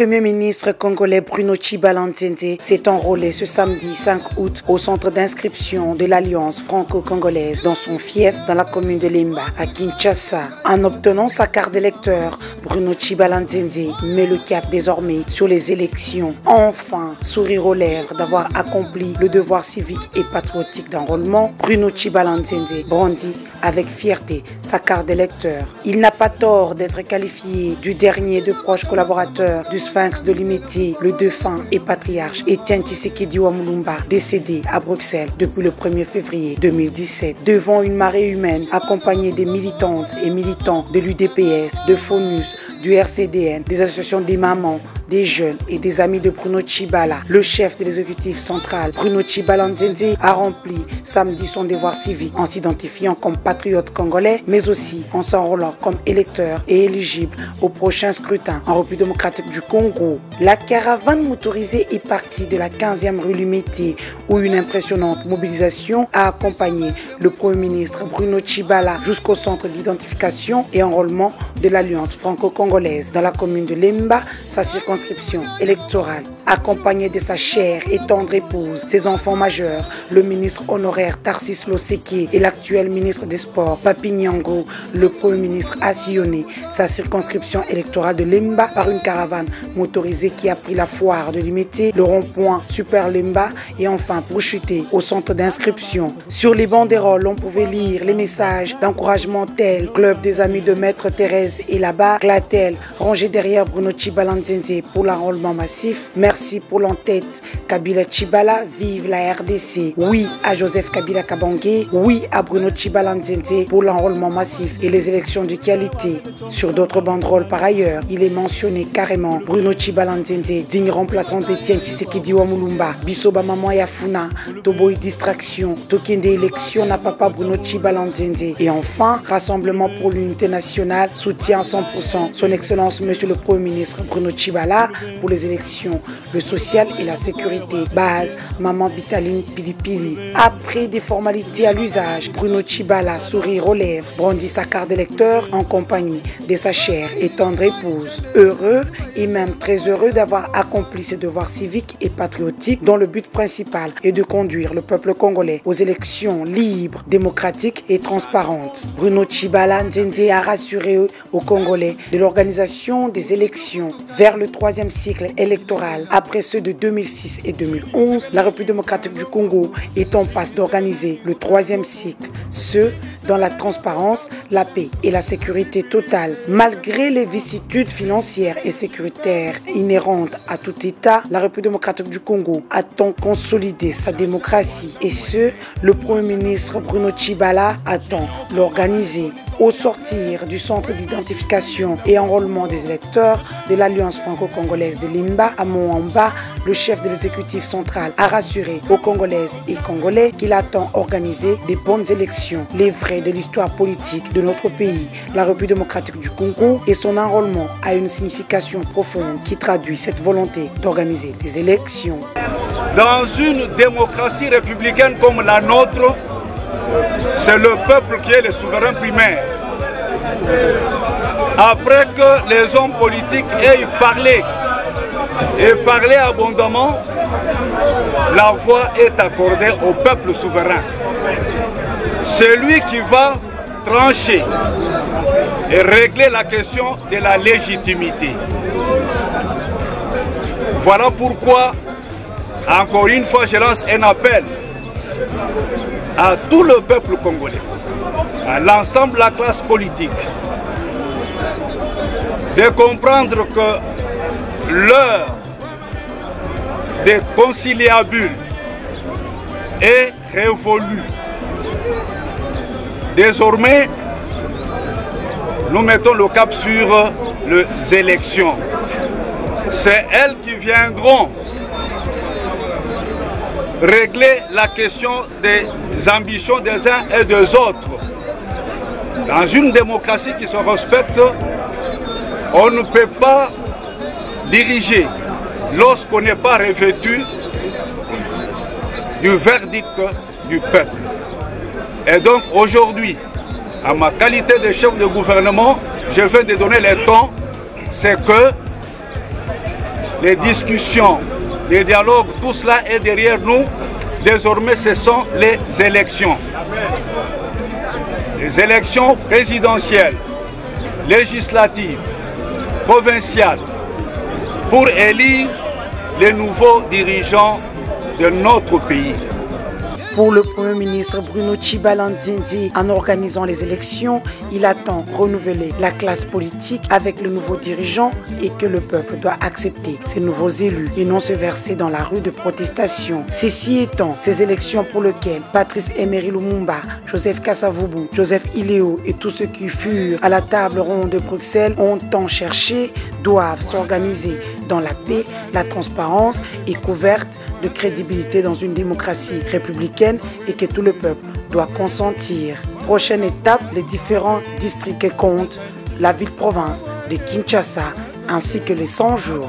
Premier ministre congolais Bruno Tshibala Nzende s'est enrôlé ce samedi 5 août au centre d'inscription de l'Alliance franco-congolaise dans son fief dans la commune de Lemba à Kinshasa. En obtenant sa carte d'électeur, Bruno Tshibala Nzende met le cap désormais sur les élections. Enfin, sourire aux lèvres d'avoir accompli le devoir civique et patriotique d'enrôlement, Bruno Tshibala Nzende brandit avec fierté sa carte d'électeur. Il n'a pas tort d'être qualifié du dernier de proches collaborateurs du Sphinx de Limete, le défunt et patriarche Etienne Tshisekedi Wamulumba, décédé à Bruxelles depuis le 1er février 2017. Devant une marée humaine accompagnée des militantes et militants de l'UDPS, de FONUS, du RCDN, des associations des mamans, des jeunes et des amis de Bruno Tshibala, le chef de l'exécutif central, Bruno Tshibala Nzende, a rempli samedi son devoir civique en s'identifiant comme patriote congolais, mais aussi en s'enrôlant comme électeur et éligible au prochain scrutin en République démocratique du Congo. La caravane motorisée est partie de la 15e rue Limete, où une impressionnante mobilisation a accompagné le Premier ministre Bruno Tshibala jusqu'au centre d'identification et enrôlement de l'Alliance franco-congolaise dans la commune de Lemba, sa circonscription électorale. Accompagné de sa chère et tendre épouse, ses enfants majeurs, le ministre honoraire Tarsis Loseke et l'actuel ministre des Sports Papi Nyango, le Premier ministre a sillonné sa circonscription électorale de Lemba par une caravane motorisée qui a pris la foire de Limete, le rond-point Super Lemba et enfin pour chuter au centre d'inscription. Sur les banderoles, on pouvait lire les messages d'encouragement tels Club des amis de Maître Thérèse et là-bas, Glatel, rangé derrière Bruno Tshibala Nzende pour l'enrôlement massif. Merci pour l'entête Kabila Tshibala, vive la RDC. Oui à Joseph Kabila Kabange, oui à Bruno Tshibala Nzende pour l'enrôlement massif et les élections de qualité. Sur d'autres banderoles par ailleurs, il est mentionné carrément Bruno Tshibala Nzende, digne remplaçant d'Etienne Tshisekedi Wamulumba, Bisoba Maman Yafuna, Toboy Distraction, Tokende élection na papa Bruno Tshibala Nzende. Et enfin, Rassemblement pour l'unité nationale soutient 100% son excellence Monsieur le Premier ministre Bruno Tshibala pour les élections, le social et la sécurité. Base, Maman Bitaline Pilipili. Après des formalités à l'usage, Bruno Tshibala, sourire aux lèvres, brandit sa carte d'électeur en compagnie de sa chère et tendre épouse. Heureux et même très heureux d'avoir accompli ses devoirs civiques et patriotiques dont le but principal est de conduire le peuple congolais aux élections libres, démocratiques et transparentes. Bruno Tshibala Nzende a rassuré aux Congolais de l'organisation des élections vers le 3e cycle électoral. Après ceux de 2006 et 2011, la République démocratique du Congo est en passe d'organiser le 3e cycle, ce dans la transparence, la paix et la sécurité totale. Malgré les vicissitudes financières et sécuritaires inhérentes à tout État, la République démocratique du Congo attend consolider sa démocratie et ce, le Premier ministre Bruno Tshibala attend l'organiser. Au sortir du centre d'identification et enrôlement des électeurs de l'Alliance franco-congolaise de Limba à Moamba, le chef de l'exécutif central a rassuré aux Congolaises et Congolais qu'il attend organiser des bonnes élections, les vrais de l'histoire politique de notre pays, la République démocratique du Congo, et son enrôlement a une signification profonde qui traduit cette volonté d'organiser des élections. Dans une démocratie républicaine comme la nôtre, c'est le peuple qui est le souverain primaire. Après que les hommes politiques aient parlé et parlé abondamment, la voix est accordée au peuple souverain. C'est lui qui va trancher et régler la question de la légitimité. Voilà pourquoi, encore une fois, je lance un appel à tout le peuple congolais, à l'ensemble de la classe politique, de comprendre que l'heure des conciliabules est révolue. Désormais, nous mettons le cap sur les élections. C'est elles qui viendront régler la question des ambitions des uns et des autres. Dans une démocratie qui se respecte, on ne peut pas diriger lorsqu'on n'est pas revêtu du verdict du peuple. Et donc aujourd'hui, à ma qualité de chef de gouvernement, je viens de donner le ton, c'est que les discussions, les dialogues, tout cela est derrière nous. Désormais, ce sont les élections. Les élections présidentielles, législatives, provinciales, pour élire les nouveaux dirigeants de notre pays. Pour le Premier ministre Bruno Tshibala-Nzinzi, en organisant les élections, il attend renouveler la classe politique avec le nouveau dirigeant et que le peuple doit accepter ces nouveaux élus et non se verser dans la rue de protestation. Ceci étant, ces élections pour lesquelles Patrice Emery Lumumba, Joseph Kasavubu, Joseph Ileo et tous ceux qui furent à la table ronde de Bruxelles ont tant cherché, doivent s'organiser dans la paix, la transparence et couverte de crédibilité dans une démocratie républicaine et que tout le peuple doit consentir. Prochaine étape, les différents districts comptent, la ville-province de Kinshasa ainsi que les 100 jours.